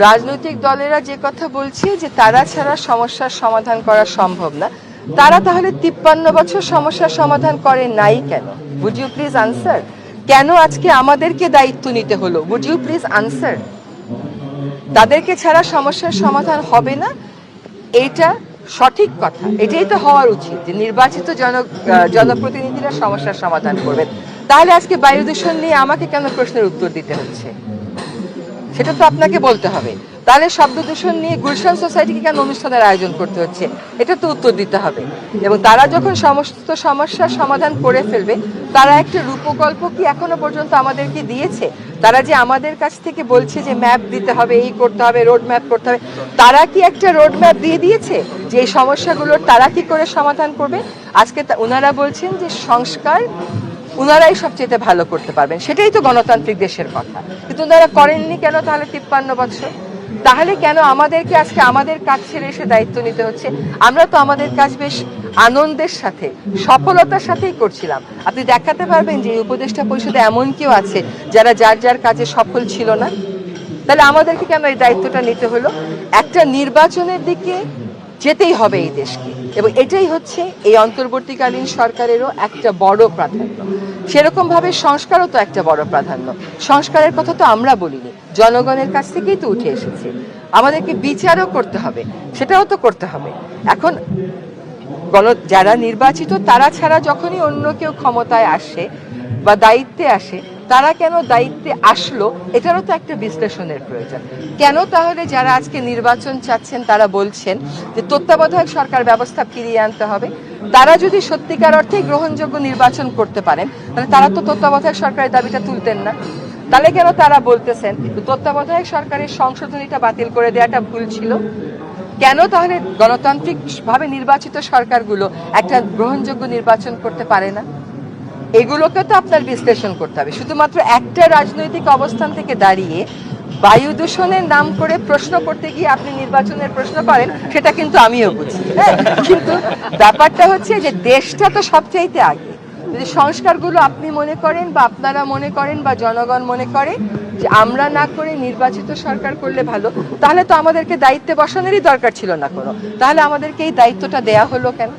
রাজনৈতিক দলেরা যে কথা বলছে যে তারা ছাড়া সমস্যার সমাধান করা সম্ভব না, তারা তাহলে 53 বছর সমস্যার সমাধান করে নাই কেন? Would you please answer? কেন আজকে আমাদেরকে দায়িত্ব নিতে হলো? Would you please answer? তাদেরকে ছাড়া সমস্যার সমাধান হবে না, এইটা সঠিক কথা। এটাই তো হওয়ার উচিত যে নির্বাচিত জনপ্রতিনিধিরা সমস্যার সমাধান করবেন। তাহলে আজকে বায়ু দূষণ নিয়ে আমাকে কেন প্রশ্নের উত্তর দিতে হচ্ছে? সেটা তো আপনাকে বলতে হবে। তাহলে শব্দ দূষণ নিয়ে গুলশান সোসাইটিকে কেন অনুষ্ঠানের আয়োজন করতে হচ্ছে? এটা তো উত্তর দিতে হবে। এবং তারা যখন সমস্ত সমস্যার সমাধান করে ফেলবে, তারা একটা রূপকল্প কি এখনো পর্যন্ত আমাদেরকে দিয়েছে? তারা যে আমাদের কাছ থেকে বলছে যে ম্যাপ দিতে হবে, এই করতে হবে, রোড ম্যাপ করতে হবে, তারা কি একটা রোড ম্যাপ দিয়ে দিয়েছে যে এই সমস্যাগুলোর তারা কি করে সমাধান করবে? আজকে ওনারা বলছেন যে সংস্কার উনারাই সবচেয়ে ভালো করতে পারবেন, সেটাই তো গণতান্ত্রিক দেশের কথা। কিন্তু ওনারা করেননি কেন তাহলে 53 বছর? তাহলে কেন আমাদেরকে আজকে আমাদের কাজ ছেড়ে এসে দায়িত্ব নিতে হচ্ছে? আমরা তো আমাদের কাজ বেশ আনন্দের সাথে, সফলতার সাথেই করছিলাম। আপনি দেখাতে পারবেন যে এই উপদেষ্টা পরিষদে এমন কেউ আছে যারা যার যার কাজে সফল ছিল না? তাহলে আমাদেরকে কেন এই দায়িত্বটা নিতে হলো? একটা নির্বাচনের দিকে যেতেই হবে এই দেশকে, এবং এটাই হচ্ছে এই অন্তর্বর্তীকালীন সরকারেরও একটা বড় প্রাধান্য। সেরকম ভাবে সংস্কারও তো একটা বড় প্রাধান্য। সংস্কারের কথা তো আমরা বলিনি, জনগণের কাছ থেকেই তো উঠে এসেছে। আমাদেরকে বিচারও করতে হবে, সেটাও তো করতে হবে। এখন যারা নির্বাচিত তারা ছাড়া যখনই অন্য কেউ ক্ষমতায় আসে বা দায়িত্বে আসে, তারা কেন দায়িত্বে আসলো এটারও তো একটা বিশ্লেষণের প্রয়োজন। কেন তাহলে যারা আজকে নির্বাচন চাচ্ছেন তারা বলছেন যে তত্ত্বাবধায়ক সরকার ব্যবস্থা ফিরিয়ে আনতে হবে? তারা যদি সত্যিকার অর্থে গ্রহণযোগ্য নির্বাচন করতে পারেন, তাহলে তারা তো তত্ত্বাবধায়ক সরকারের দাবিটা তুলতেন না। তাহলে কেন তারা বলতেছেন তত্ত্বাবধায়ক সরকারের সংশোধনীটা বাতিল করে দেওয়াটা ভুল ছিল? কেন তাহলে গণতান্ত্রিক ভাবে নির্বাচিত সরকারগুলো একটা গ্রহণযোগ্য নির্বাচন করতে পারে না? এগুলোকে তো আপনার বিশ্লেষণ করতে হবে। শুধুমাত্র একটা রাজনৈতিক অবস্থান থেকে দাঁড়িয়ে বায়ু দূষণের নাম করে প্রশ্ন করতে গিয়ে আপনি নির্বাচনের প্রশ্ন করেন, সেটা কিন্তু আমিও বুঝি। কিন্তু ব্যাপারটা হচ্ছে যে দেশটা তো সবচাইতে আগে। যদি সংস্কারগুলো আপনি মনে করেন বা আপনারা মনে করেন বা জনগণ মনে করে যে আমরা না করে নির্বাচিত সরকার করলে ভালো, তাহলে তো আমাদেরকে দায়িত্বে বসানোরই দরকার ছিল না কোনো। তাহলে আমাদেরকে এই দায়িত্বটা দেয়া হলো কেন?